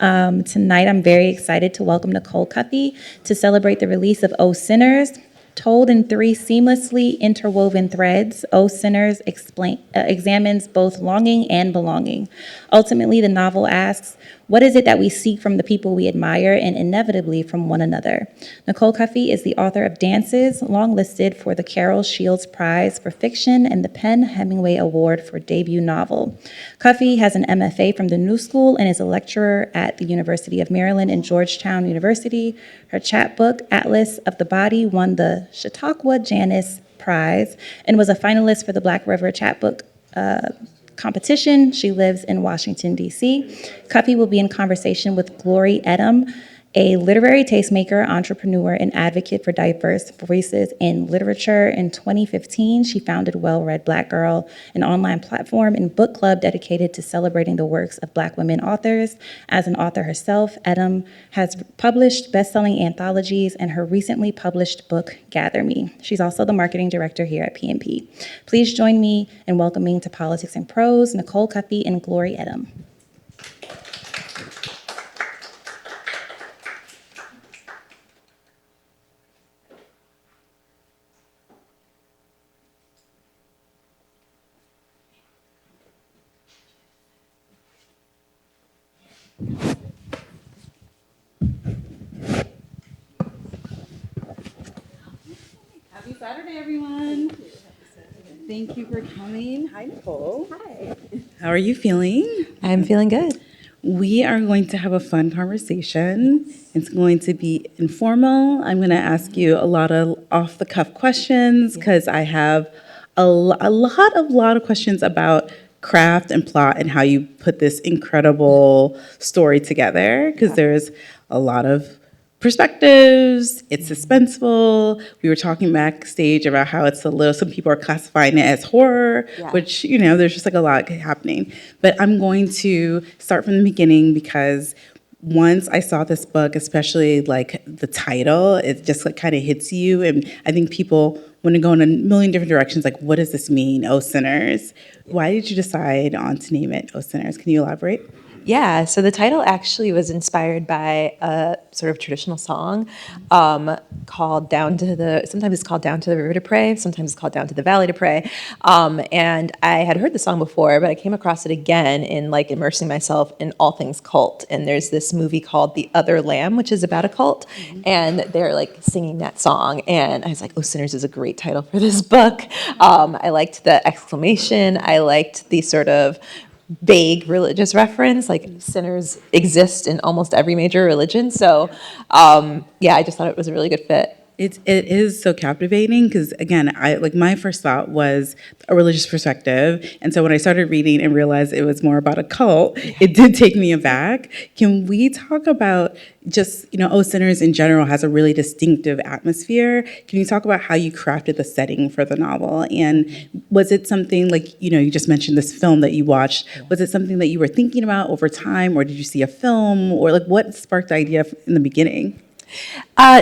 Tonight, I'm very excited to welcome Nicole Cuffy to celebrate the release of O Sinners. Told in three seamlessly interwoven threads, O Sinners examines both longing and belonging. Ultimately, the novel asks, what is it that we seek from the people we admire and inevitably from one another? Nicole Cuffy is the author of Dances, long listed for the Carol Shields Prize for Fiction and the Penn Hemingway Award for Debut Novel. Cuffy has an MFA from the New School and is a lecturer at the University of Maryland and Georgetown University. Her chapbook, Atlas of the Body, won the Chautauqua Janus Prize and was a finalist for the Black River Chapbook competition. She lives in Washington, D.C. Cuffy will be in conversation with Glory Edim, a literary tastemaker, entrepreneur, and advocate for diverse voices in literature. In 2015, she founded Well Read Black Girl, an online platform and book club dedicated to celebrating the works of Black women authors. As an author herself, Edim has published best-selling anthologies and her recently published book, Gather Me. She's also the marketing director here at PNP. Please join me in welcoming to Politics and Prose, Nicole Cuffy and Glory Edim. Happy Saturday, everyone. Thank you for coming. Hi, Nicole. Hi. How are you feeling? I'm feeling good. We are going to have a fun conversation. It's going to be informal. I'm going to ask you a lot of off-the-cuff questions because I have a lot of questions about craft and plot and how you put this incredible story together because there's a lot of perspectives, it's suspenseful. We were talking backstage about how it's some people are classifying it as horror, which, there's just like a lot happening. But I'm going to start from the beginning because once I saw this book, especially like the title, it just like kind of hits you. And I think people want to go in a million different directions. Like, what does this mean, O Sinners? Why did you decide on to name it O Sinners? Can you elaborate? Yeah, so the title actually was inspired by a sort of traditional song called sometimes it's called Down to the River to Pray, sometimes it's called Down to the Valley to Pray. And I had heard the song before, but I came across it again in like immersing myself in all things cult. And there's this movie called The Other Lamb, which is about a cult, and they're like singing that song. And I was like, Oh Sinners is a great title for this book. I liked the exclamation. I liked the sort of vague religious reference, like sinners exist in almost every major religion. So I just thought it was a really good fit. It is so captivating because, again, my first thought was a religious perspective. And so when I started reading and realized it was more about a cult, it did take me aback. Can we talk about just, O Sinners in general has a really distinctive atmosphere. Can you talk about how you crafted the setting for the novel? And was it something like, you just mentioned this film that you watched. Was it something that you were thinking about over time, or did you see a film? Or like what sparked the idea in the beginning?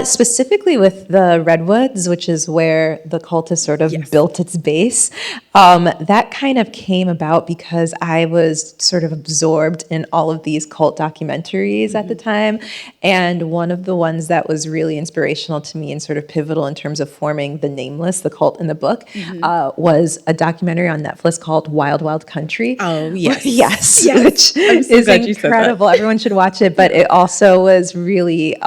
Specifically with the redwoods, which is where the cult has sort of built its base, that kind of came about because I was sort of absorbed in all of these cult documentaries at the time. And one of the ones that was really inspirational to me and sort of pivotal in terms of forming the Nameless, the cult in the book, was a documentary on Netflix called Wild Wild Country. Oh, yes. Yes, Yes. Which is incredible. Everyone should watch it. But it also was really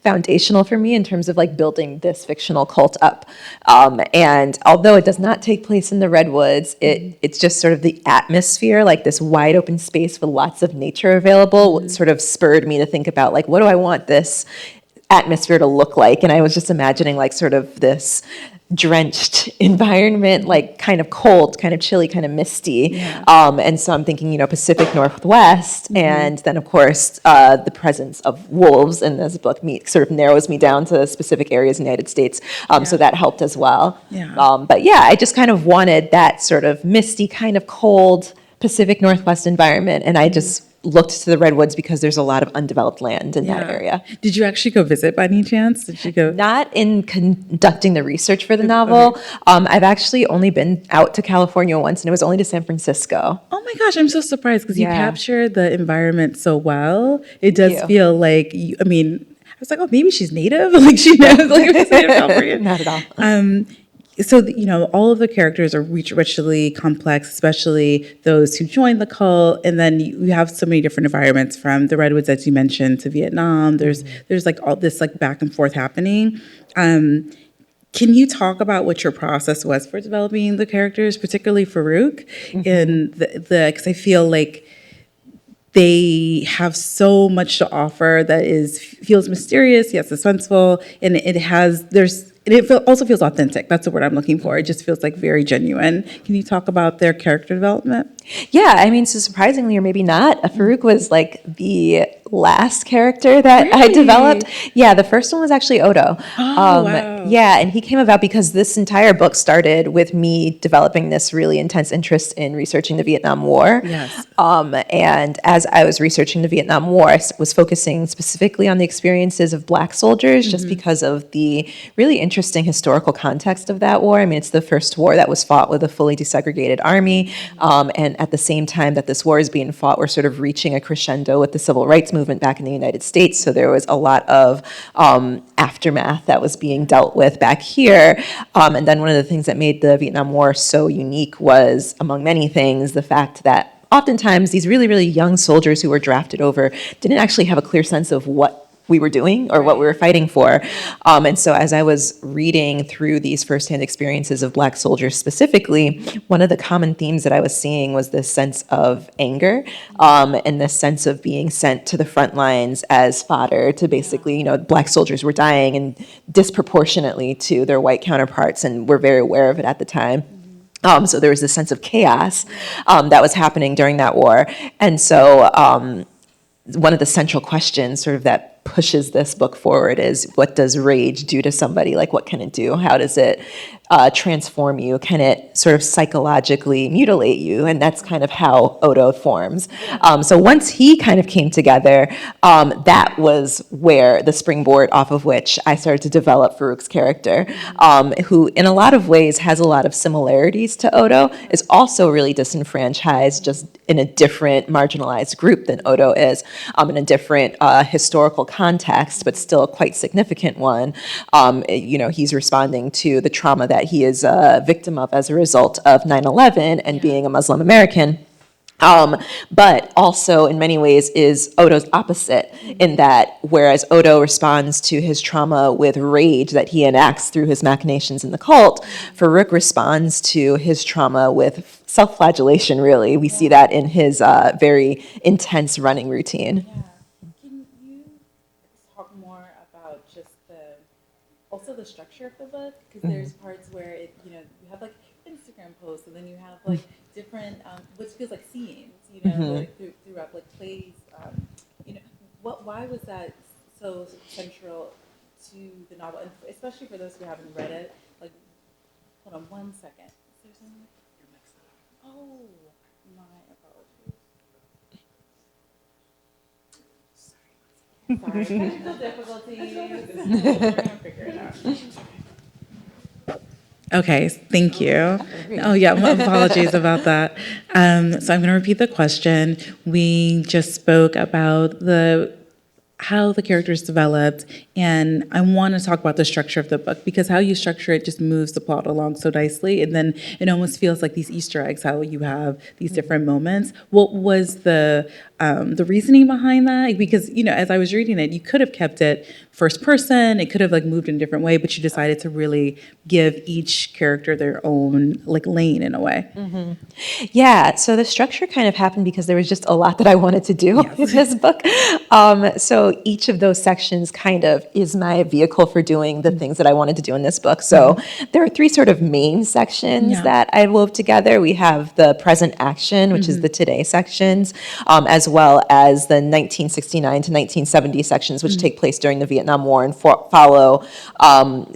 foundational for me in terms of like building this fictional cult up. And although it does not take place in the redwoods, it's just sort of the atmosphere, like this wide open space with lots of nature available, sort of spurred me to think about like, what do I want this atmosphere to look like? And I was just imagining like sort of this drenched environment, like kind of cold, kind of chilly, kind of misty. And so I'm thinking, Pacific Northwest. And then, of course, the presence of wolves in this book sort of narrows me down to specific areas in the United States. So that helped as well. But I just kind of wanted that sort of misty, kind of cold Pacific Northwest environment. And I just looked to the redwoods because there's a lot of undeveloped land in that Yeah. area. Did you actually go visit by any chance? Did you go? Not in conducting the research for the novel. I've actually only been out to California once, and it was only to San Francisco. Oh my gosh, I'm so surprised because you Yeah. capture the environment so well. It does you. feel like, I mean, I was like, oh, maybe she's native. Like she knows, like she's native California. Not at all. So, all of the characters are richly complex, especially those who join the cult. And then you have so many different environments, from the redwoods, as you mentioned, to Vietnam. There's like all this like back and forth happening. Can you talk about what your process was for developing the characters, particularly Faruq? And because I feel like they have so much to offer that feels mysterious, yet suspenseful, and also feels authentic. That's the word I'm looking for. It just feels like very genuine. Can you talk about their character development? Yeah, I mean, so surprisingly, or maybe not, Faruq was like the last character that I developed. Yeah, the first one was actually Odo. Wow. Yeah, and he came about because this entire book started with me developing this really intense interest in researching the Vietnam War. Yes. And as I was researching the Vietnam War, I was focusing specifically on the experiences of Black soldiers, just because of the really interesting historical context of that war. I mean, it's the first war that was fought with a fully desegregated army, and at the same time that this war is being fought, we're sort of reaching a crescendo with the civil rights movement back in the United States. So there was a lot of aftermath that was being dealt with back here. And then one of the things that made the Vietnam War so unique was, among many things, the fact that oftentimes these really, really young soldiers who were drafted over didn't actually have a clear sense of what we were doing or what we were fighting for. And so as I was reading through these firsthand experiences of Black soldiers specifically, one of the common themes that I was seeing was this sense of anger, and this sense of being sent to the front lines as fodder to basically, Black soldiers were dying and disproportionately to their white counterparts, and we're very aware of it at the time. So there was this sense of chaos that was happening during that war. And so one of the central questions sort of that pushes this book forward is, what does rage do to somebody? Like, what can it do? How does it transform you? Can it sort of psychologically mutilate you? And that's kind of how Odo forms. So once he kind of came together, that was where the springboard off of which I started to develop Faruq's character, who in a lot of ways has a lot of similarities to Odo, is also really disenfranchised, just in a different marginalized group than Odo is, in a different historical context, but still a quite significant one. He's responding to the trauma that he is a victim of as a result of 9/11 and being a Muslim American. But also in many ways is Odo's opposite, in that whereas Odo responds to his trauma with rage that he enacts through his machinations in the cult, Faruq responds to his trauma with self-flagellation, really. We see that in his very intense running routine. Can you talk more about just the structure of the book? Because there's parts where you have like Instagram posts, and then you have like different, which feels like scenes, like, throughout like plays. Why was that so central to the novel, and especially for those who haven't read it? Like, hold on 1 second. Is there something? Oh, my apologies. Sorry, technical difficulties. We're gonna figure it out. Okay, thank you. Oh yeah, apologies about that. So I'm going to repeat the question. We just spoke about how the characters developed, and I want to talk about the structure of the book, because how you structure it just moves the plot along so nicely, and then it almost feels like these Easter eggs, how you have these different moments. What was the reasoning behind that? Because as I was reading it, you could have kept it first person, it could have like moved in a different way, but you decided to really give each character their own like lane in a way. Yeah, so the structure kind of happened because there was just a lot that I wanted to do in this book. So each of those sections kind of is my vehicle for doing the things that I wanted to do in this book. So there are three sort of main sections that I wove together. We have the present action, which is the today sections, as well as the 1969 to 1970 sections, which take place during the Vietnam War and follow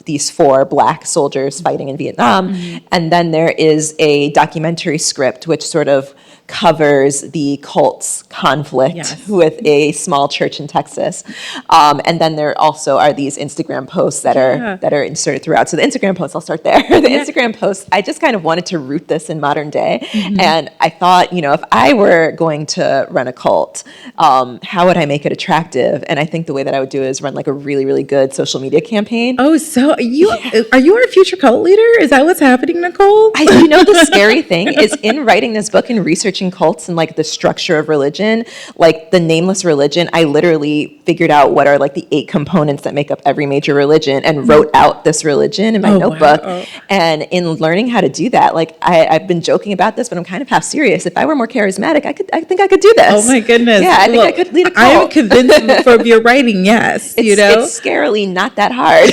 these 4 Black soldiers fighting in Vietnam. And then there is a documentary script, which sort of covers the cult's conflict Yes. with a small church in Texas. And then there also are these Instagram posts that are inserted throughout. So the Instagram posts, I'll start there. The Instagram posts, I just kind of wanted to root this in modern day. And I thought, if I were going to run a cult, how would I make it attractive? And I think the way that I would do it is run like a really, really good social media campaign. Oh, so are you our future cult leader? Is that what's happening, Nicole? The scary thing is in writing this book and researching cults and like the structure of religion, like the nameless religion, I literally figured out what are like the 8 components that make up every major religion and wrote out this religion in my notebook. Wow. And in learning how to do that, like I've been joking about this, but I'm kind of half serious. If I were more charismatic, I think I could do this. Oh my goodness. Yeah, I think I could lead a cult. I am convinced from your writing, yes. It's scarily not that hard.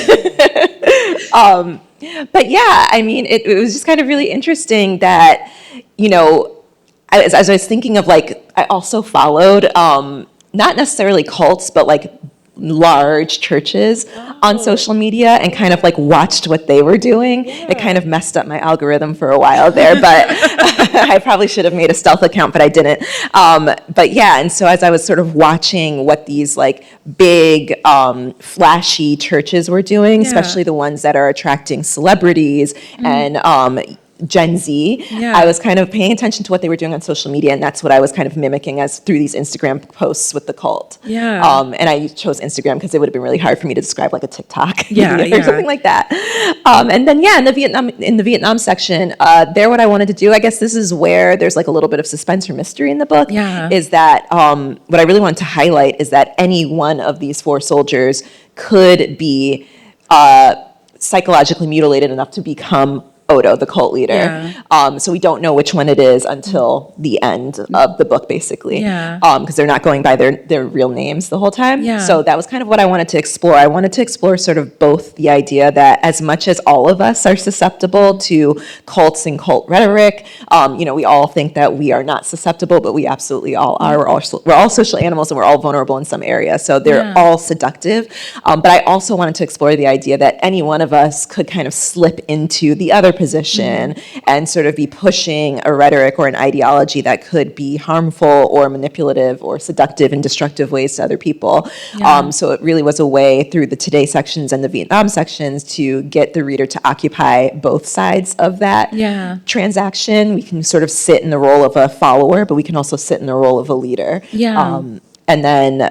But yeah, I mean, it was just kind of really interesting that, as I was thinking of like, I also followed, not necessarily cults, but like large churches on social media and kind of like watched what they were doing. It kind of messed up my algorithm for a while there, but I probably should have made a stealth account, but I didn't. But yeah, and so as I was sort of watching what these like big, flashy churches were doing, especially the ones that are attracting celebrities and Gen Z, I was kind of paying attention to what they were doing on social media, and that's what I was kind of mimicking as through these Instagram posts with the cult. And I chose Instagram because it would have been really hard for me to describe like a TikTok or something like that. And then in the Vietnam section, there what I wanted to do, I guess this is where there's like a little bit of suspense or mystery in the book, is that what I really wanted to highlight is that any one of these 4 soldiers could be psychologically mutilated enough to become Odo, the cult leader. So we don't know which one it is until the end of the book, basically. Because they're not going by their real names the whole time. So that was kind of what I wanted to explore. I wanted to explore sort of both the idea that as much as all of us are susceptible to cults and cult rhetoric, we all think that we are not susceptible, but we absolutely all are. We're all social animals and we're all vulnerable in some area. So they're all seductive. But I also wanted to explore the idea that any one of us could kind of slip into the other position and sort of be pushing a rhetoric or an ideology that could be harmful or manipulative or seductive in destructive ways to other people. So it really was a way through the Today sections and the Vietnam sections to get the reader to occupy both sides of that transaction. We can sort of sit in the role of a follower, but we can also sit in the role of a leader. And then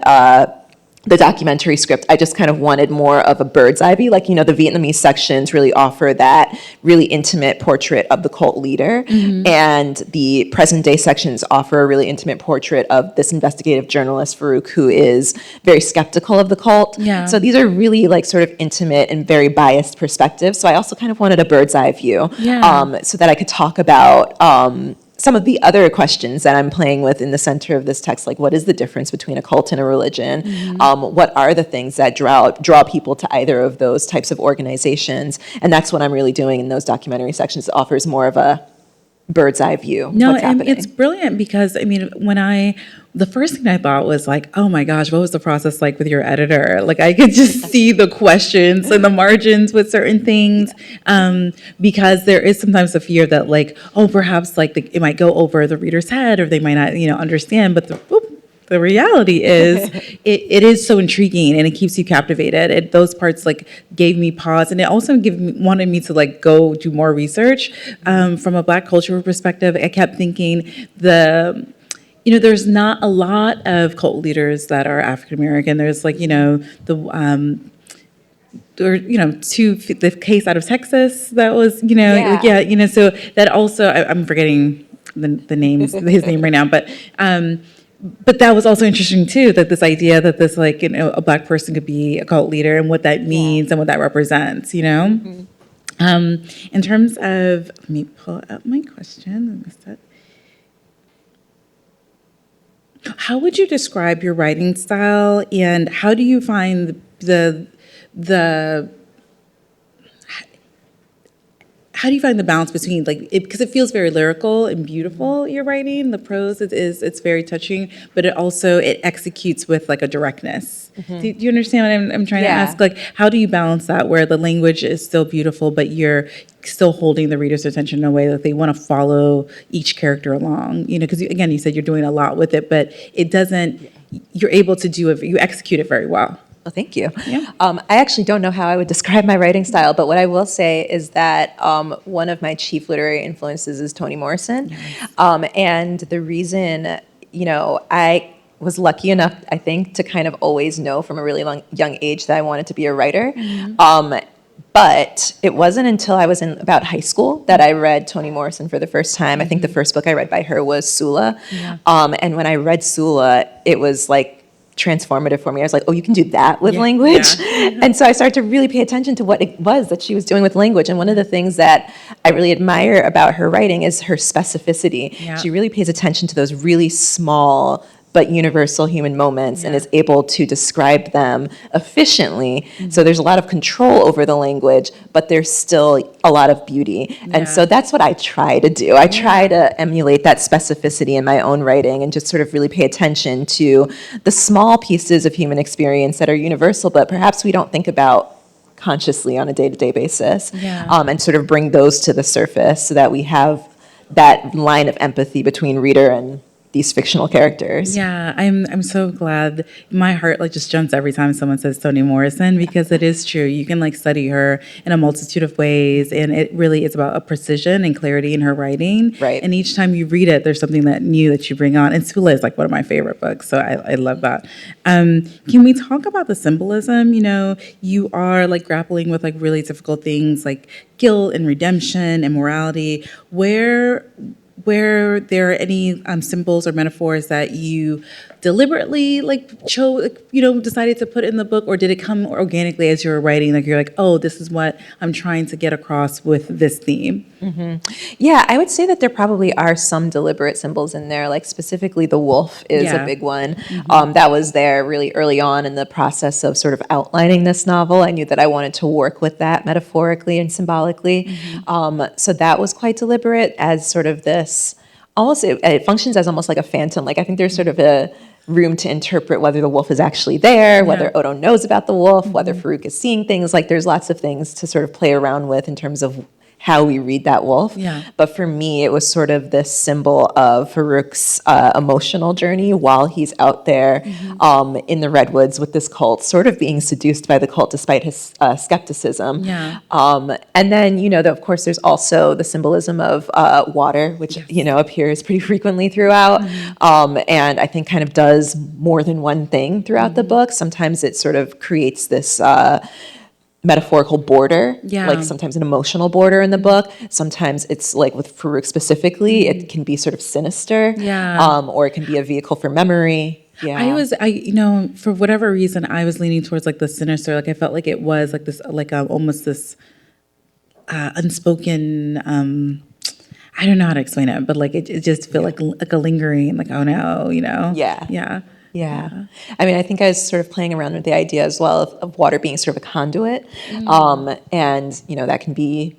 the documentary script, I just kind of wanted more of a bird's eye view. Like, the Vietnamese sections really offer that really intimate portrait of the cult leader. And the present day sections offer a really intimate portrait of this investigative journalist, Faruq, who is very skeptical of the cult. So these are really like sort of intimate and very biased perspectives. So I also kind of wanted a bird's eye view so that I could talk about some of the other questions that I'm playing with in the center of this text, like what is the difference between a cult and a religion? What are the things that draw people to either of those types of organizations? And that's what I'm really doing in those documentary sections. It offers more of a bird's eye view. No, and it's brilliant because, I mean, the first thing I thought was like, oh my gosh, what was the process like with your editor? Like I could just see the questions and the margins with certain things, because there is sometimes a fear that like, oh, perhaps like it might go over the reader's head or they might not, understand, but the reality is it is so intriguing and it keeps you captivated. Those parts like gave me pause, and it also wanted me to like go do more research from a Black cultural perspective. I kept thinking there's not a lot of cult leaders that are African American. There's like the case out of Texas that was so that also I'm forgetting his name right now, but that was also interesting too, that this idea that this a Black person could be a cult leader and what that means and what that represents, In terms of, let me pull up my question. How would you describe your writing style, and how do you how how do you find the balance between like because it feels very lyrical and beautiful, your writing, the prose it's very touching, but it executes with like a directness. Do you understand what I'm trying to ask? Like, how do you balance that where the language is still beautiful, but you're still holding the reader's attention in a way that they want to follow each character along? You know, because again, you said you're doing a lot with it, but it doesn't. You're able to do it. You execute it very well. Well, thank you. Yeah. I actually don't know how I would describe my writing style, but what I will say is that one of my chief literary influences is Toni Morrison. Nice. And the reason, I was lucky enough, I think, to kind of always know from a really young age that I wanted to be a writer. But it wasn't until I was in about high school that I read Toni Morrison for the first time. I think the first book I read by her was Sula. Yeah. And when I read Sula, it was like transformative for me. I was like, oh, you can do that with language? Yeah. And so I started to really pay attention to what it was that she was doing with language. And one of the things that I really admire about her writing is her specificity. Yeah. She really pays attention to those really small but universal human moments and is able to describe them efficiently. So there's a lot of control over the language, but there's still a lot of beauty. And so that's what I try to do. I try to emulate that specificity in my own writing and just sort of really pay attention to the small pieces of human experience that are universal, but perhaps we don't think about consciously on a day-to-day basis. And sort of bring those to the surface so that we have that line of empathy between reader and these fictional characters. Yeah, I'm so glad. My heart like just jumps every time someone says Toni Morrison, because it is true. You can like study her in a multitude of ways, and it really is about a precision and clarity in her writing. Right. And each time you read it, there's something that new that you bring on. And Sula is like one of my favorite books, so I love that. Can we talk about the symbolism? You know, you are like grappling with like really difficult things like guilt and redemption and morality. Where there are any symbols or metaphors that you deliberately decided to put in the book, or did it come organically as you were writing? Like you're like, oh, this is what I'm trying to get across with this theme. Yeah, I would say that there probably are some deliberate symbols in there, like specifically the wolf is a big one. That was there really early on in the process of sort of outlining this novel. I knew that I wanted to work with that metaphorically and symbolically. So that was quite deliberate as sort of this, almost, it functions as almost like a phantom. Like I think there's sort of a room to interpret whether the wolf is actually there, whether Odo knows about the wolf, whether Faruq is seeing things. Like there's lots of things to sort of play around with in terms of how we read that wolf. But for me, it was sort of this symbol of Faruq's emotional journey while he's out there in the redwoods with this cult, sort of being seduced by the cult despite his skepticism. And then, of course, there's also the symbolism of water, which, appears pretty frequently throughout. And I think kind of does more than one thing throughout the book. Sometimes it sort of creates this metaphorical border, like sometimes an emotional border in the book. Sometimes it's like with Faruq specifically, it can be sort of sinister, or it can be a vehicle for memory. For whatever reason, I was leaning towards like the sinister. Like I felt like it was like this, like almost this unspoken. I don't know how to explain it, but like it just felt like a lingering, like, oh no, Yeah. I mean, I think I was sort of playing around with the idea as well of water being sort of a conduit. And, that can be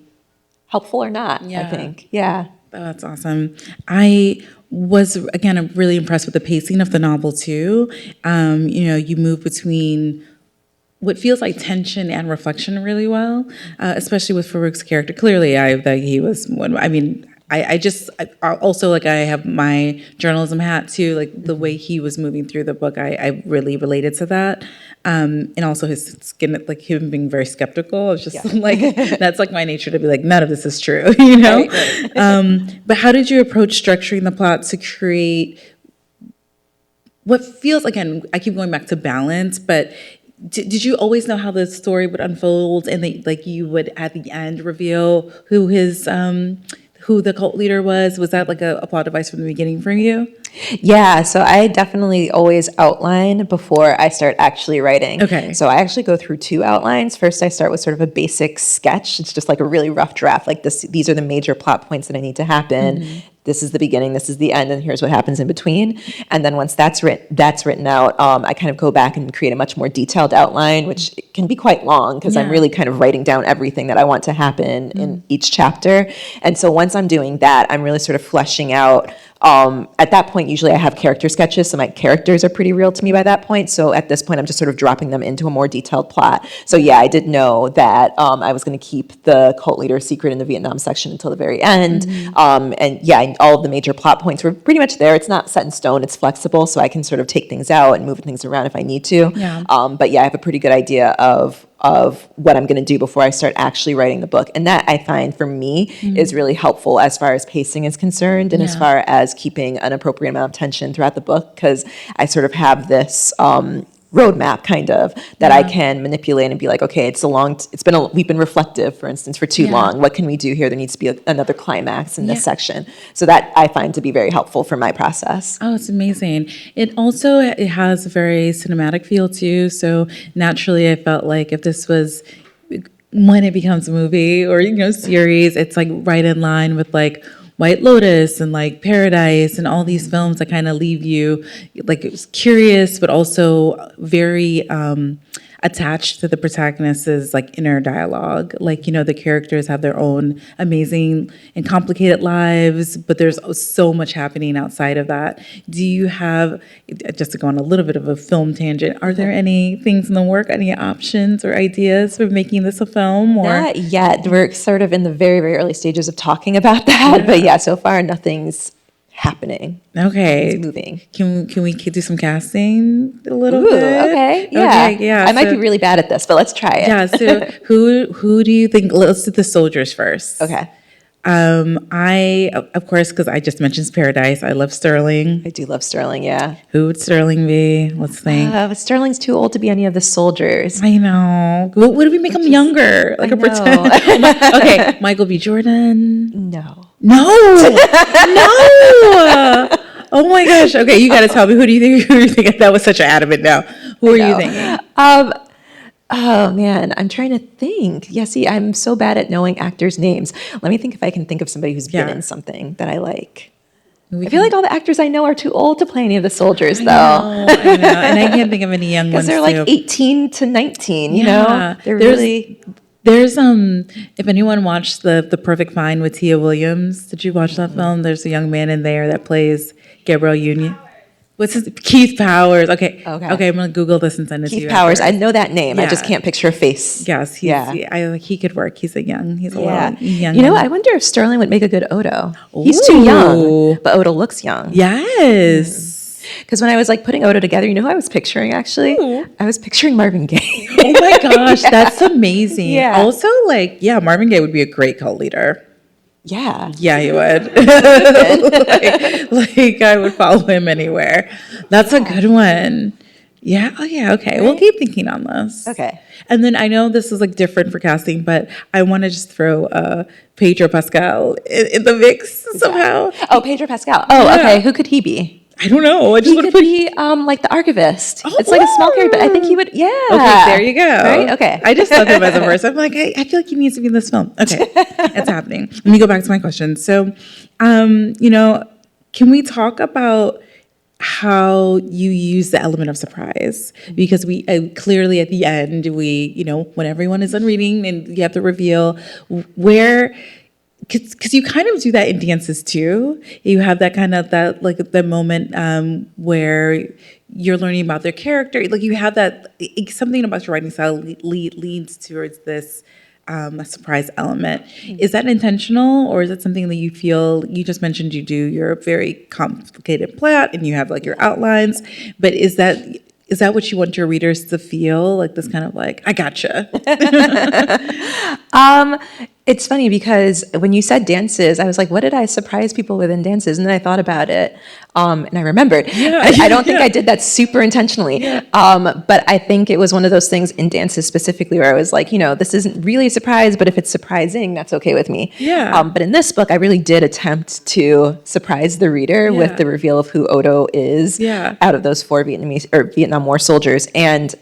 helpful or not, I think. Yeah. Oh, that's awesome. I was, again, really impressed with the pacing of the novel, too. You move between what feels like tension and reflection really well, especially with Faruq's character. Clearly, he was one. I mean, I also, like, I have my journalism hat too, like the way he was moving through the book, I really related to that. And also his skin, like him being very skeptical. I was just like, that's like my nature to be like, none of this is true, Right. But how did you approach structuring the plot to create what feels, again, I keep going back to balance, but did you always know how the story would unfold, and you would at the end reveal who the cult leader was? Was that like a plot device from the beginning for you? Yeah, so I definitely always outline before I start actually writing. Okay. So I actually go through two outlines. First, I start with sort of a basic sketch. It's just like a really rough draft. Like these are the major plot points that I need to happen. this is the beginning, this is the end, and here's what happens in between. And then once that's written out, I kind of go back and create a much more detailed outline, which can be quite long because I'm really kind of writing down everything that I want to happen in each chapter. And so once I'm doing that, I'm really sort of fleshing out. At that point, usually I have character sketches, so my characters are pretty real to me by that point. So at this point, I'm just sort of dropping them into a more detailed plot. So yeah, I did know that I was going to keep the cult leader secret in the Vietnam section until the very end. And yeah, all of the major plot points were pretty much there. It's not set in stone, it's flexible, so I can sort of take things out and move things around if I need to. But yeah, I have a pretty good idea of what I'm going to do before I start actually writing the book. And that I find for me is really helpful as far as pacing is concerned and as far as keeping an appropriate amount of tension throughout the book, because I sort of have this roadmap kind of that I can manipulate and be like, okay, we've been reflective, for instance, for too long. What can we do here? There needs to be another climax in this section. So that I find to be very helpful for my process. Oh, it's amazing. It has a very cinematic feel too. So naturally I felt like if this was, when it becomes a movie or, series, it's like right in line with like White Lotus and like Paradise and all these films that kind of leave you like it was curious, but also very attached to the protagonist's like inner dialogue. Like, the characters have their own amazing and complicated lives, but there's so much happening outside of that. Do you have, just to go on a little bit of a film tangent, are there any things in the work, any options or ideas for making this a film? Or not yet. We're sort of in the very, very early stages of talking about that. But yeah, so far nothing's happening. Okay. It's moving. Can we do some casting a little bit? Okay. Yeah. Okay, yeah. I might be really bad at this, but let's try it. Yeah. So who do you think? Let's do the soldiers first. Okay. I of course, because I just mentioned Paradise. I love Sterling. I do love Sterling. Yeah. Who would Sterling be? Let's think. Sterling's too old to be any of the soldiers. I know. What if we make him younger? Like a pretend. Okay, Michael B. Jordan. No. No. Oh my gosh. Okay, you got to tell me. Who do you think? That was such an adamant no. Who are you thinking? Oh man, I'm trying to think. Yeah, see, I'm so bad at knowing actors' names. Let me think if I can think of somebody who's been in something that I like. I feel like all the actors I know are too old to play any of the soldiers, though. I know. And I can't think of any young ones. Because they're like 18 to 19, you know? There's if anyone watched the Perfect Find with Tia Williams, did you watch that film? There's a young man in there that plays Gabriel Union. What's his Keith Powers? Okay. I'm gonna Google this and send it to you. Keith Powers. I know that name. I just can't picture a face. Yes. He could work. He's a young. You know, I wonder if Sterling would make a good Odo. He's too young, but Odo looks young. Yes. Because when I was like putting Odo together, you know who I was picturing actually? Ooh. I was picturing Marvin Gaye. Oh my gosh, that's amazing. Yeah. Also, Marvin Gaye would be a great cult leader. Yeah. Yeah, he would. I would follow him anywhere. That's a good one. Yeah. Oh, yeah. Okay. Right. We'll keep thinking on this. Okay. And then I know this is different for casting, but I want to just throw Pedro Pascal in the mix somehow. Oh, Pedro Pascal. Oh, yeah. Okay. Who could he be? I don't know. He could be like the archivist. It's like a small character, but I think he would. Yeah. Okay, there you go. Right. Okay. I just love him as a person. I'm like, I feel like he needs to be in this film. Okay, it's happening. Let me go back to my question. So, can we talk about how you use the element of surprise? Because we clearly at the end, when everyone is done reading and you have to reveal where. Because you kind of do that in dances too. You have that kind of the moment where you're learning about their character. Like you have that something about your writing style leads towards this a surprise element. Mm-hmm. Is that intentional, or is it something that you feel? You just mentioned you do your very complicated plot and you have your outlines, but is that what you want your readers to feel? Like this kind of I gotcha. It's funny because when you said dances, I was like, what did I surprise people with in dances? And then I thought about it, and I remembered. Yeah. I don't think I did that super intentionally, but I think it was one of those things in dances specifically where I was like, this isn't really a surprise, but if it's surprising, that's okay with me. Yeah. But in this book, I really did attempt to surprise the reader with the reveal of who Odo is out of those 4 Vietnam War soldiers. And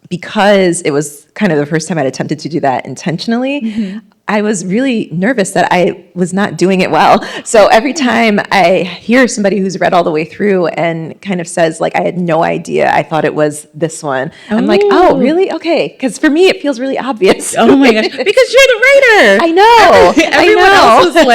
because it was kind of the first time I'd attempted to do that intentionally, I was really nervous that I was not doing it well. So every time I hear somebody who's read all the way through and kind of says, like, I had no idea, I thought it was this one, I'm like, oh, really? Okay. Because for me, it feels really obvious. Oh my gosh, because you're the writer. I know. Everyone I know. else is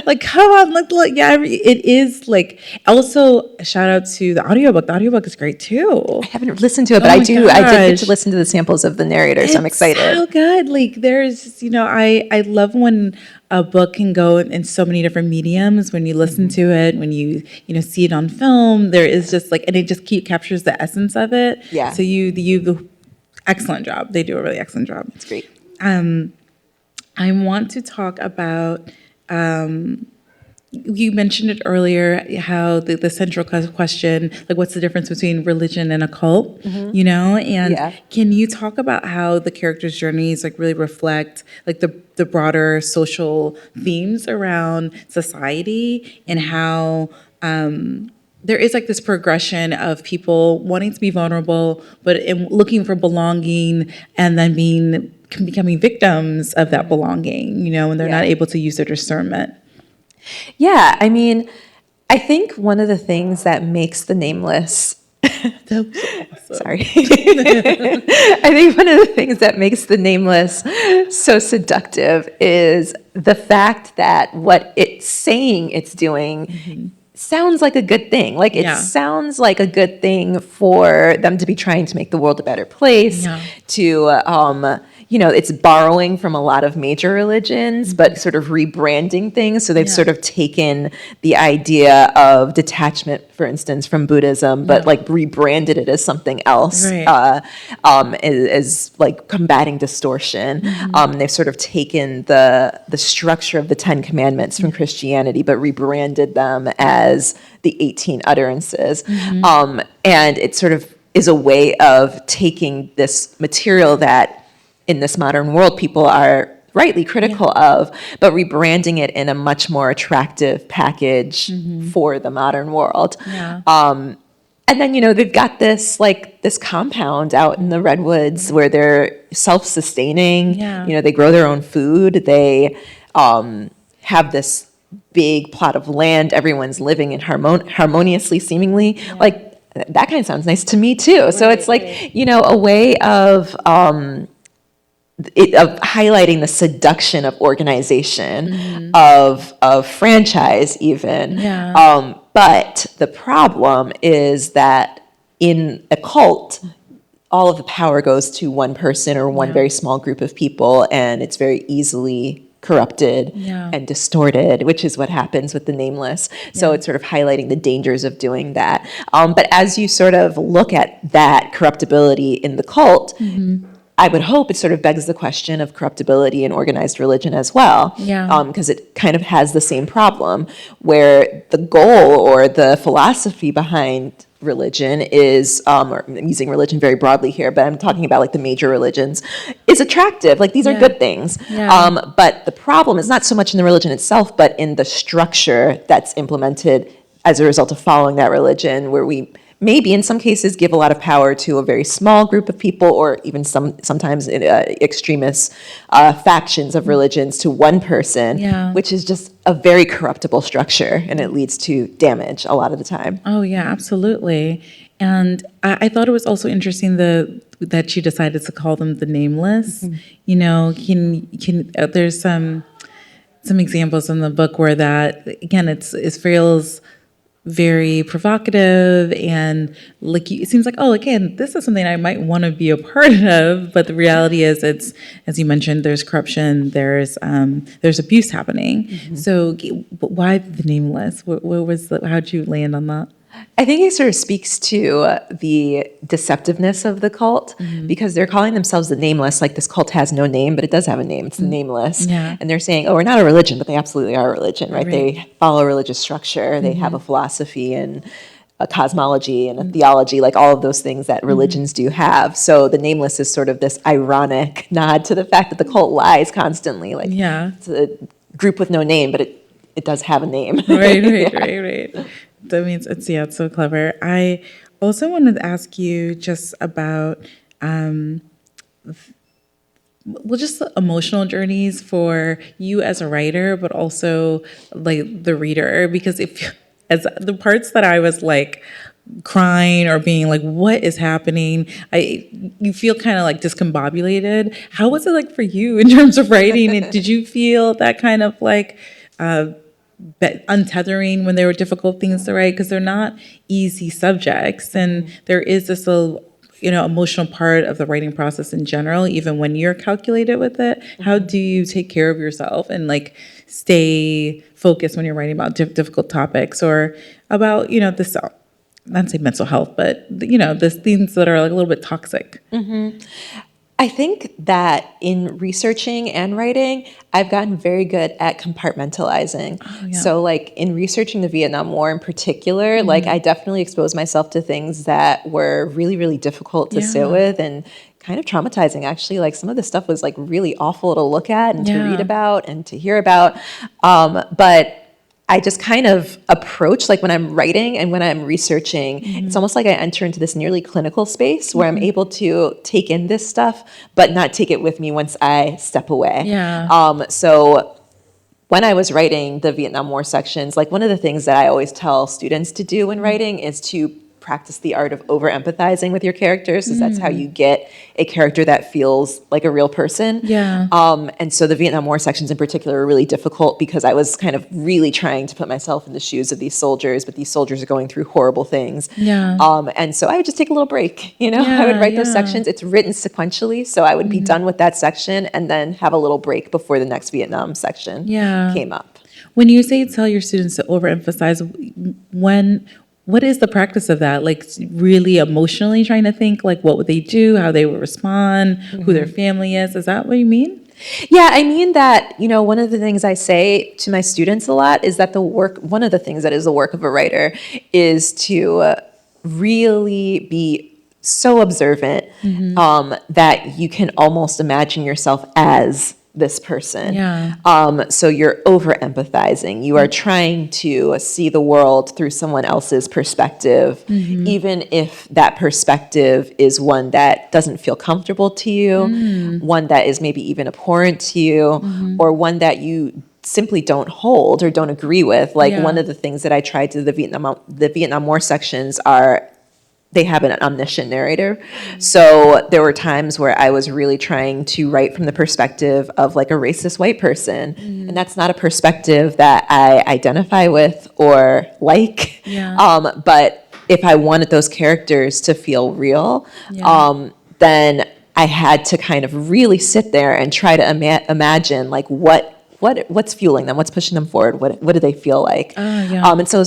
like, come on, look, yeah. It is like. Also, shout out to the audiobook. The audiobook is great too. I haven't listened to it, but Oh I my did get gosh. to listen to the samples of the narrator, so I'm It's excited. so good. Like there's, I love when a book can go in so many different mediums. When you listen to it, when you see it on film, there is just like, and it just captures the essence of it. Yeah. So excellent job. They do a really excellent job. It's great. I want to talk about. You mentioned it earlier, how the central question, like what's the difference between religion and a cult, And Yeah. can you talk about how the characters' journeys like really reflect like the broader social themes around society and how there is like this progression of people wanting to be vulnerable, but looking for belonging and then becoming victims of that belonging, and they're not able to use their discernment. Yeah, I mean, I think one of the things that makes the nameless sorry. I think one of the things that makes the nameless so seductive is the fact that what it's saying it's doing sounds like a good thing. Like it sounds like a good thing for them to be trying to make the world a better place, to it's borrowing from a lot of major religions, but sort of rebranding things. So they've sort of taken the idea of detachment, for instance, from Buddhism, but like rebranded it as something else, as like combating distortion. They've sort of taken the structure of the Ten Commandments from Christianity, but rebranded them as the 18 Utterances. And it sort of is a way of taking this material that in this modern world people are rightly critical of, but rebranding it in a much more attractive package for the modern world. And then, they've got this compound out in the redwoods where they're self-sustaining. They grow their own food. They have this big plot of land. Everyone's living in harmoniously, seemingly. Like that kind of sounds nice to me too. So it's like, a way of highlighting the seduction of organization, of franchise even. But the problem is that in a cult, all of the power goes to one person or one very small group of people, and it's very easily corrupted and distorted, which is what happens with the nameless. So it's sort of highlighting the dangers of doing that. But as you sort of look at that corruptibility in the cult, I would hope it sort of begs the question of corruptibility in organized religion as well. Because it kind of has the same problem where the goal or the philosophy behind religion is, or I'm using religion very broadly here, but I'm talking about like the major religions, is attractive. Like these are good things. But the problem is not so much in the religion itself, but in the structure that's implemented as a result of following that religion, where we maybe in some cases give a lot of power to a very small group of people, or even sometimes extremist factions of religions to one person, which is just a very corruptible structure, and it leads to damage a lot of the time. Oh yeah, absolutely. And I thought it was also interesting that she decided to call them the nameless. There's some examples in the book where that again it feels very provocative, and like it seems like, oh, again, this is something I might want to be a part of, but the reality is, it's, as you mentioned, there's corruption, there's abuse happening. So why the nameless? How'd you land on that? I think it sort of speaks to the deceptiveness of the cult, because they're calling themselves the nameless, like this cult has no name, but it does have a name. It's the nameless. And they're saying, oh, we're not a religion, but they absolutely are a religion, right? They follow a religious structure. They have a philosophy and a cosmology and a theology, like all of those things that religions do have. So the nameless is sort of this ironic nod to the fact that the cult lies constantly. Like it's a group with no name, but it does have a name. Right. That means it's so clever. I also wanted to ask you just about well, just the emotional journeys for you as a writer, but also like the reader, because if as the parts that I was like crying or being like, what is happening? You feel kind of like discombobulated. How was it like for you in terms of writing? And did you feel that kind of like untethering when there were difficult things to write? Because they're not easy subjects, and there is this little, emotional part of the writing process in general, even when you're calculated with it. How do you take care of yourself and like stay focused when you're writing about difficult topics or about, this, not say mental health, but, the things that are like a little bit toxic? I think that in researching and writing, I've gotten very good at compartmentalizing. Yeah. So like in researching the Vietnam War in particular, like I definitely exposed myself to things that were really, really difficult to sit with and kind of traumatizing, actually. Like some of the stuff was like really awful to look at and to read about and to hear about. But I just kind of approach, like when I'm writing and when I'm researching, it's almost like I enter into this nearly clinical space where I'm able to take in this stuff, but not take it with me once I step away. So when I was writing the Vietnam War sections, like one of the things that I always tell students to do when writing is to practice the art of over empathizing with your characters, because that's how you get a character that feels like a real person. And so the Vietnam War sections in particular are really difficult because I was kind of really trying to put myself in the shoes of these soldiers, but these soldiers are going through horrible things. And so I would just take a little break, I would write those sections. It's written sequentially, so I would be done with that section and then have a little break before the next Vietnam section came up. When you say tell your students to overemphasize, what is the practice of that? Like really emotionally trying to think like what would they do, how they would respond, who their family is. Is that what you mean? Yeah, I mean that, one of the things I say to my students a lot is that one of the things that is the work of a writer is to really be so observant that you can almost imagine yourself as this person. So you're over empathizing. You are trying to see the world through someone else's perspective, even if that perspective is one that doesn't feel comfortable to you, one that is maybe even abhorrent to you, or one that you simply don't hold or don't agree with. Like one of the things that I tried to the Vietnam War sections are they have an omniscient narrator. So there were times where I was really trying to write from the perspective of like a racist white person. And that's not a perspective that I identify with or like. But if I wanted those characters to feel real, then I had to kind of really sit there and try to imagine like what's fueling them, what's pushing them forward, what do they feel like? And so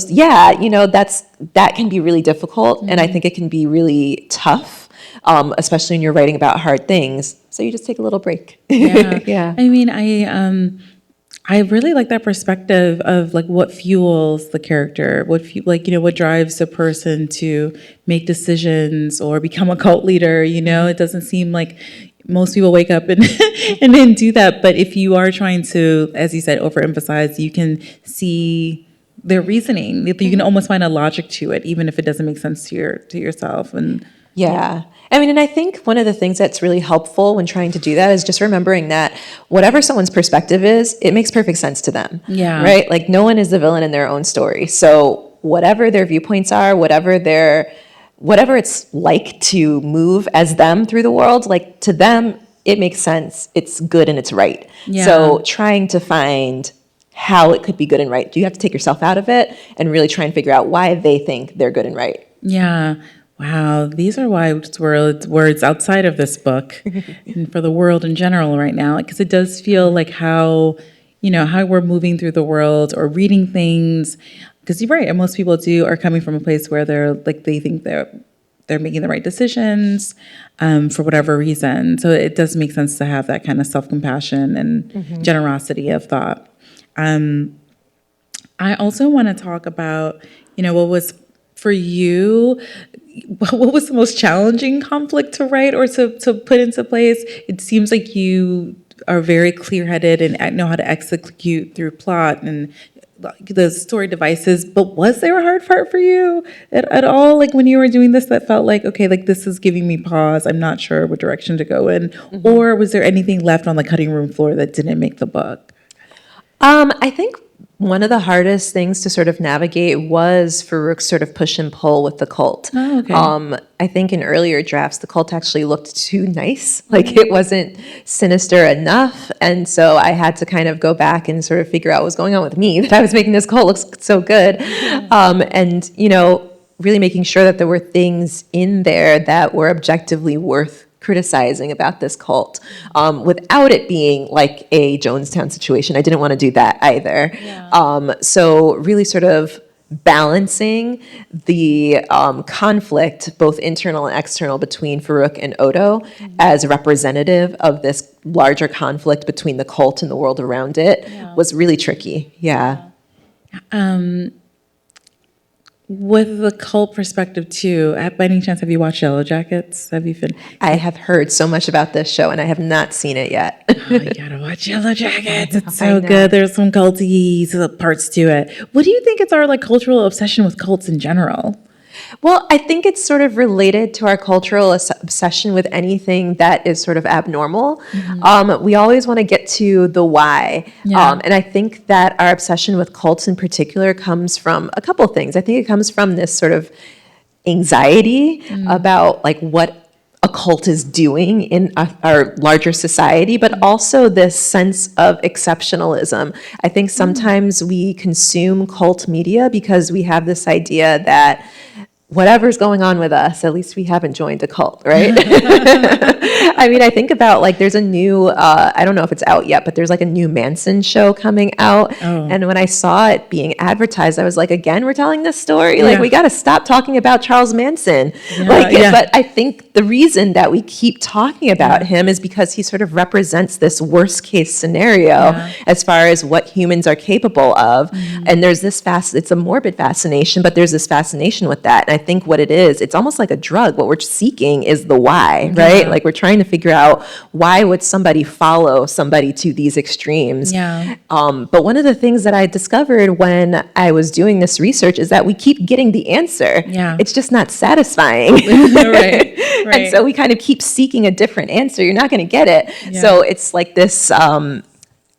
that can be really difficult, and I think it can be really tough, especially when you're writing about hard things. So you just take a little break. I mean, I really like that perspective of like what fuels the character, what drives a person to make decisions or become a cult leader. It doesn't seem like most people wake up and and then do that. But if you are trying to, as you said, overemphasize, you can see their reasoning. You can almost find a logic to it, even if it doesn't make sense to yourself. And I mean, and I think one of the things that's really helpful when trying to do that is just remembering that whatever someone's perspective is, it makes perfect sense to them. Right? Like no one is the villain in their own story. So whatever their viewpoints are, whatever it's like to move as them through the world, like to them, it makes sense. It's good and it's right. So trying to find how it could be good and right, you have to take yourself out of it and really try and figure out why they think they're good and right. Wow, these are wise words outside of this book and for the world in general right now, because it does feel like how we're moving through the world or reading things. Because you're right, and most people are coming from a place where they think they're making the right decisions for whatever reason. So it does make sense to have that kind of self-compassion and generosity of thought. I also want to talk about, what was for you, what was the most challenging conflict to write or to put into place? It seems like you are very clear-headed and know how to execute through plot and the story devices, but was there a hard part for you at all? Like when you were doing this that felt like, okay, like this is giving me pause. I'm not sure what direction to go in. Or was there anything left on the cutting room floor that didn't make the book? I think one of the hardest things to sort of navigate was Faruq's sort of push and pull with the cult. Oh, okay. I think in earlier drafts, the cult actually looked too nice. Like it wasn't sinister enough. And so I had to kind of go back and sort of figure out what was going on with me, that I was making this cult look so good. And, you know, really making sure that there were things in there that were objectively worth criticizing about this cult, without it being like a Jonestown situation. I didn't want to do that either. So really sort of balancing the conflict, both internal and external, between Faruq and Odo as representative of this larger conflict between the cult and the world around it was really tricky. With the cult perspective too, by any chance, have you watched Yellow Jackets? Have you been? I have heard so much about this show and I have not seen it yet. Oh, you gotta watch Yellow Jackets. It's so good. There's some culty parts to it. What do you think is our like cultural obsession with cults in general? Well, I think it's sort of related to our cultural obsession with anything that is sort of abnormal. We always want to get to the why. And I think that our obsession with cults in particular comes from a couple of things. I think it comes from this sort of anxiety about like what a cult is doing in our larger society, but also this sense of exceptionalism. I think sometimes we consume cult media because we have this idea that whatever's going on with us, at least we haven't joined a cult, right? I mean, I think about like there's a new, I don't know if it's out yet, but there's like a new Manson show coming out. And when I saw it being advertised, I was like, again, we're telling this story? Like, we got to stop talking about Charles Manson. But I think the reason that we keep talking about him is because he sort of represents this worst case scenario as far as what humans are capable of. And there's this it's a morbid fascination, but there's this fascination with that. And I think what it is, it's almost like a drug. What we're seeking is the why, right? Like we're trying to figure out why would somebody follow somebody to these extremes. But one of the things that I discovered when I was doing this research is that we keep getting the answer. It's just not satisfying. And so we kind of keep seeking a different answer. You're not going to get it. So it's like this,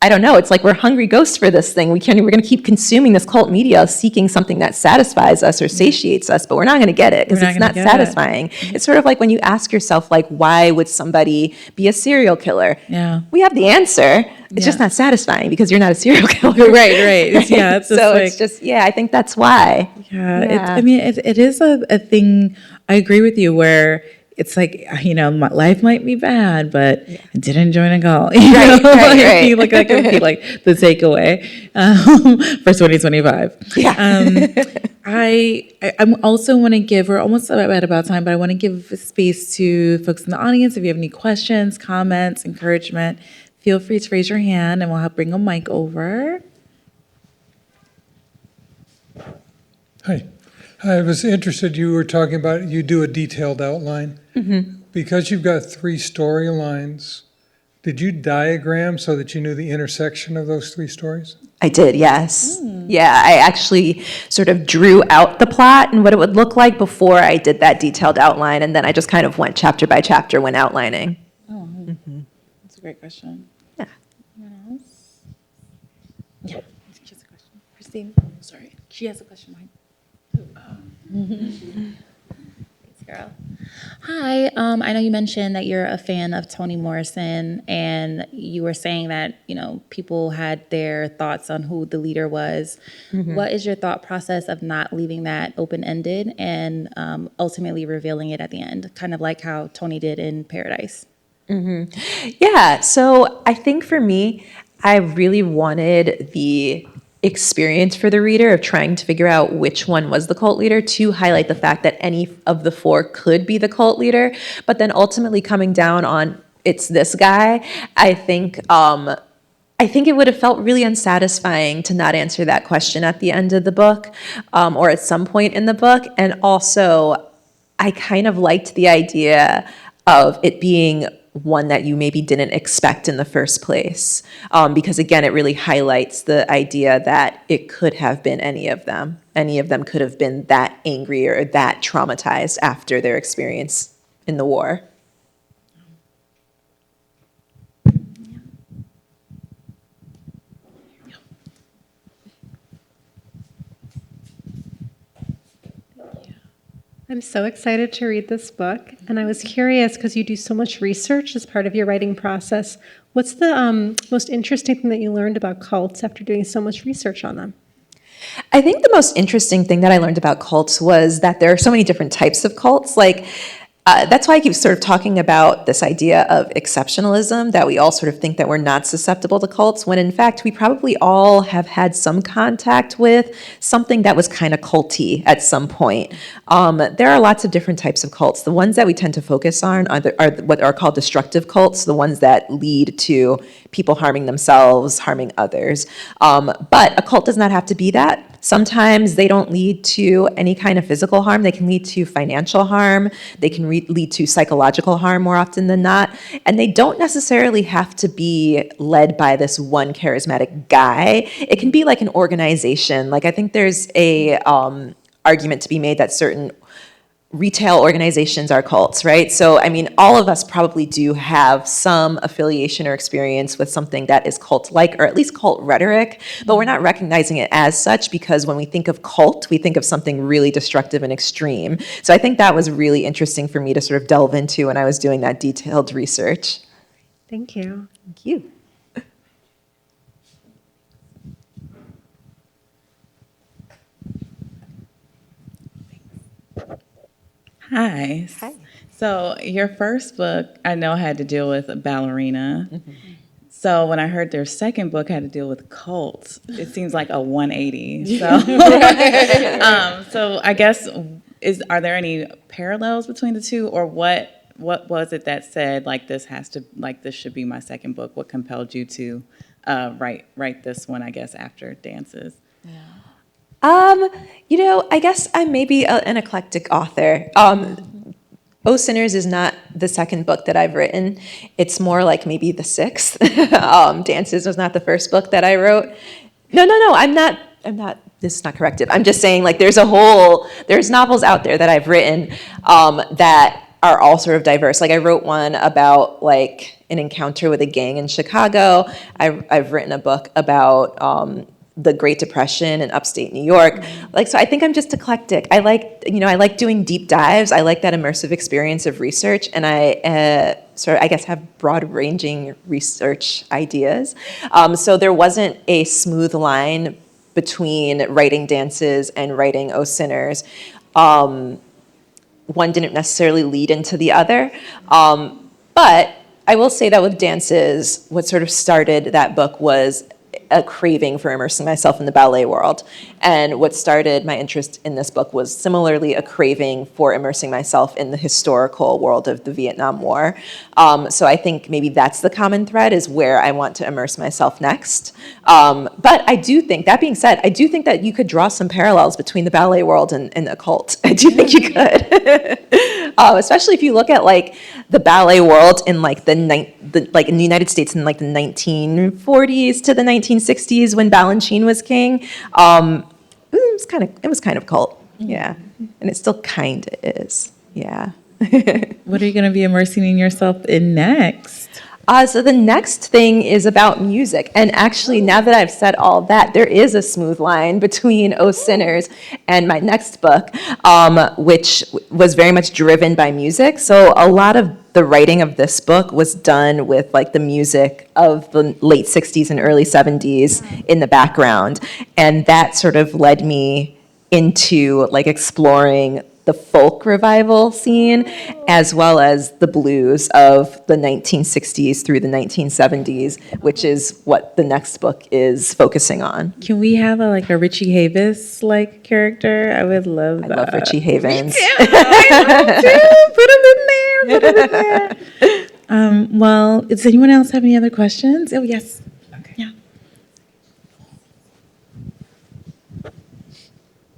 I don't know. It's like we're hungry ghosts for this thing. We're going to keep consuming this cult media, seeking something that satisfies us or satiates us, but we're not going to get it because it's not satisfying. It's sort of like when you ask yourself, like, why would somebody be a serial killer? We have the answer. It's just not satisfying because you're not a serial killer. It's so like, it's just, I think that's why. I mean, it is a thing. I agree with you where it's like, you know, my life might be bad, but I didn't join a cult. Right. Like that could be like the takeaway for 2025. I'm also want to give, we're almost at about time, but I want to give space to folks in the audience. If you have any questions, comments, encouragement, feel free to raise your hand and we'll help bring a mic over. Hi. I was interested, you were talking about you do a detailed outline. Because you've got 3 storylines, did you diagram so that you knew the intersection of those 3 stories? I did, yes. I actually sort of drew out the plot and what it would look like before I did that detailed outline, and then I just kind of went chapter by chapter when outlining. That's a great question. Anyone else? She has a question. Christine, sorry. She has a question. Girl. Hi, I know you mentioned that you're a fan of Toni Morrison, and you were saying that, you know, people had their thoughts on who the leader was. What is your thought process of not leaving that open-ended and ultimately revealing it at the end, kind of like how Toni did in Paradise? So I think for me, I really wanted the experience for the reader of trying to figure out which one was the cult leader to highlight the fact that any of the 4 could be the cult leader, but then ultimately coming down on it's this guy. I think it would have felt really unsatisfying to not answer that question at the end of the book, or at some point in the book. And also, I kind of liked the idea of it being one that you maybe didn't expect in the first place. Because again, it really highlights the idea that it could have been any of them. Any of them could have been that angry or that traumatized after their experience in the war. I'm so excited to read this book, and I was curious because you do so much research as part of your writing process. What's the most interesting thing that you learned about cults after doing so much research on them? I think the most interesting thing that I learned about cults was that there are so many different types of cults. That's why I keep sort of talking about this idea of exceptionalism, that we all sort of think that we're not susceptible to cults, when in fact we probably all have had some contact with something that was kind of culty at some point. There are lots of different types of cults. The ones that we tend to focus on are what are called destructive cults, the ones that lead to people harming themselves, harming others. But a cult does not have to be that. Sometimes they don't lead to any kind of physical harm. They can lead to financial harm. They can lead to psychological harm more often than not. And they don't necessarily have to be led by this one charismatic guy. It can be like an organization. Like I think there's a argument to be made that certain retail organizations are cults, right? So, I mean, all of us probably do have some affiliation or experience with something that is cult-like, or at least cult rhetoric, but we're not recognizing it as such because when we think of cult, we think of something really destructive and extreme. So I think that was really interesting for me to sort of delve into when I was doing that detailed research. Thank you. Thank you. Hi. Hi. So your first book, I know, had to deal with a ballerina. So when I heard their second book had to deal with cults, it seems like a 180. So, so I guess are there any parallels between the two, or what was it that said this should be my second book? What compelled you to write this one? I guess after Dances. I guess I'm maybe an eclectic author. O Sinners is not the second book that I've written. It's more like maybe the sixth. Dances was not the first book that I wrote. No, I'm not, this is not corrective. I'm just saying there's novels out there that I've written that are all sort of diverse. I wrote one about an encounter with a gang in Chicago. I've written a book about the Great Depression in upstate New York. So I think I'm just eclectic. I like doing deep dives. I like that immersive experience of research, and I I guess have broad-ranging research ideas. So there wasn't a smooth line between writing Dances and writing O Sinners. One didn't necessarily lead into the other. But I will say that with Dances, what sort of started that book was a craving for immersing myself in the ballet world. And what started my interest in this book was similarly a craving for immersing myself in the historical world of the Vietnam War. So I think maybe that's the common thread, is where I want to immerse myself next. But I do think, that being said, I do think that you could draw some parallels between the ballet world and the occult. I do think you could. Especially if you look at the ballet world in in the United States in the 1940s to the 1960s when Balanchine was king. It was kind of cult, yeah, and it still kind of is, yeah. What are you going to be immersing yourself in next? So the next thing is about music. And actually, now that I've said all that, there is a smooth line between O Sinners and my next book, which was very much driven by music. So a lot of the writing of this book was done with the music of the late 60s and early 70s in the background. And that sort of led me into exploring the folk revival scene, as well as the blues of the 1960s through the 1970s, which is what the next book is focusing on. Can we have a Richie Havens character? I would love that. I love Richie Havens. Put him in there. Well, does anyone else have any other questions? Oh, yes. Okay. Yeah.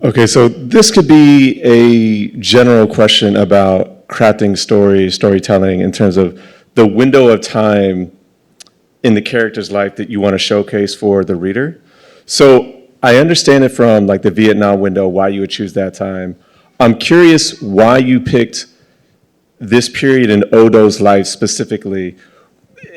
Okay, so this could be a general question about crafting storytelling in terms of the window of time in the character's life that you want to showcase for the reader. So I understand it from like the Vietnam window, why you would choose that time. I'm curious why you picked this period in Odo's life specifically.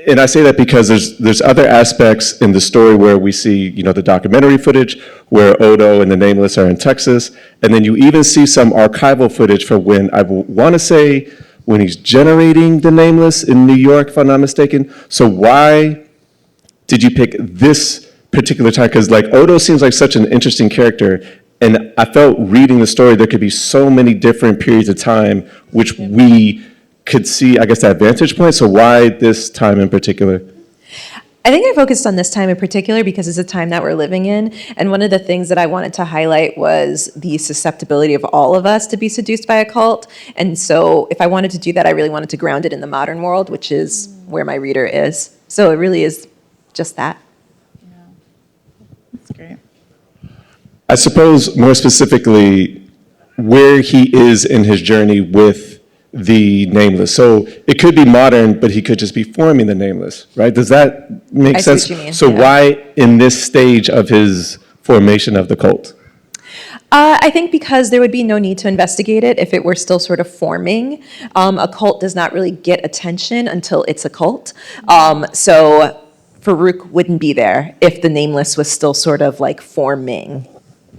And I say that because there's other aspects in the story where we see, you know, the documentary footage where Odo and the Nameless are in Texas, and then you even see some archival footage for when, I want to say, when he's generating the Nameless in New York, if I'm not mistaken. So why did you pick this particular time? Because like Odo seems like such an interesting character, and I felt reading the story there could be so many different periods of time which we could see, I guess, that vantage point. So why this time in particular? I think I focused on this time in particular because it's a time that we're living in. And one of the things that I wanted to highlight was the susceptibility of all of us to be seduced by a cult. And so if I wanted to do that, I really wanted to ground it in the modern world, which is where my reader is. So it really is just that. That's great. I suppose more specifically, where he is in his journey with the Nameless. So it could be modern, but he could just be forming the Nameless, right? Does that make I see sense? what you mean, So yeah. why in this stage of his formation of the cult? I think because there would be no need to investigate it if it were still sort of forming. A cult does not really get attention until it's a cult. So Faruq wouldn't be there if the Nameless was still sort of like forming,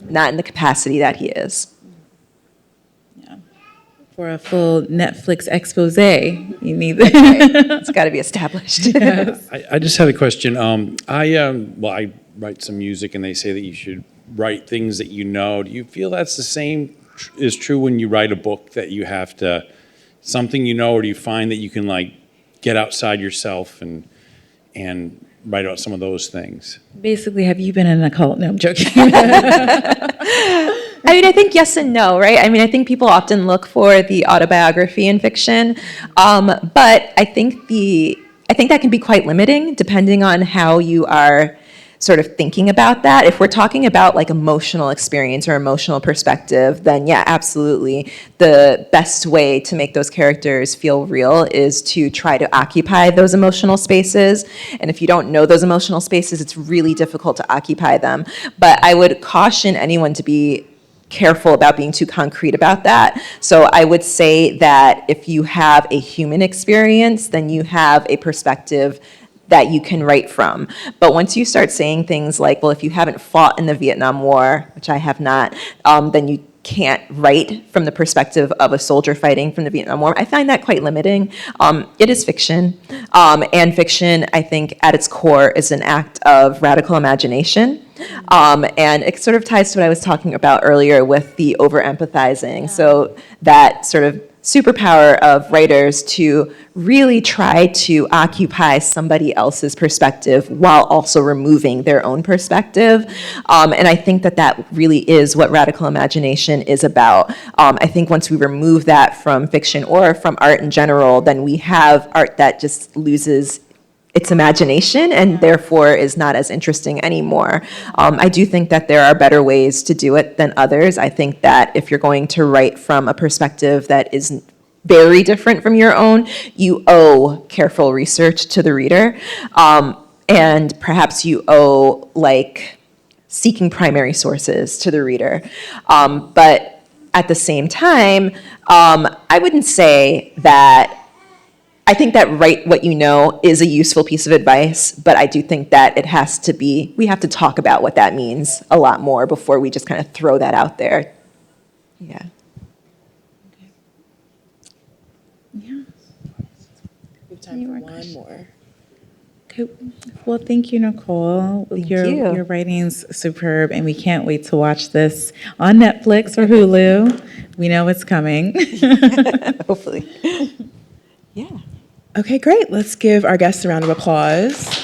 not in the capacity that he is. For a full Netflix expose, you need that. It's got to be established. I just had a question. I write some music, and they say that you should write things that you know. Do you feel that's the same is true when you write a book, that you have to, something you know, or do you find that you can like get outside yourself and write about some of those things? Basically, have you been in a cult? No, I'm joking. I mean, I think yes and no, right? I mean, I think people often look for the autobiography in fiction, but I think that can be quite limiting depending on how you are sort of thinking about that. If we're talking about like emotional experience or emotional perspective, then yeah, absolutely. The best way to make those characters feel real is to try to occupy those emotional spaces. And if you don't know those emotional spaces, it's really difficult to occupy them. But I would caution anyone to be careful about being too concrete about that. So I would say that if you have a human experience, then you have a perspective that you can write from. But once you start saying things like, well, if you haven't fought in the Vietnam War, which I have not, then you can't write from the perspective of a soldier fighting from the Vietnam War. I find that quite limiting. It is fiction. And fiction, I think, at its core is an act of radical imagination. And it sort of ties to what I was talking about earlier with the over-empathizing. Yeah. So that sort of superpower of writers to really try to occupy somebody else's perspective while also removing their own perspective. And I think that really is what radical imagination is about. I think once we remove that from fiction or from art in general, then we have art that just loses its imagination and therefore is not as interesting anymore. I do think that there are better ways to do it than others. I think that if you're going to write from a perspective that is very different from your own, you owe careful research to the reader. And perhaps you owe like seeking primary sources to the reader. But at the same time, I wouldn't say that I think that write what you know is a useful piece of advice, but I do think that we have to talk about what that means a lot more before we just kind of throw that out there. Yeah. We have time for one more. Okay. Well, thank you, Nicole. Thank you. Your writing's superb, and we can't wait to watch this on Netflix or Hulu. We know it's coming. Hopefully. Yeah. Okay, great. Let's give our guests a round of applause.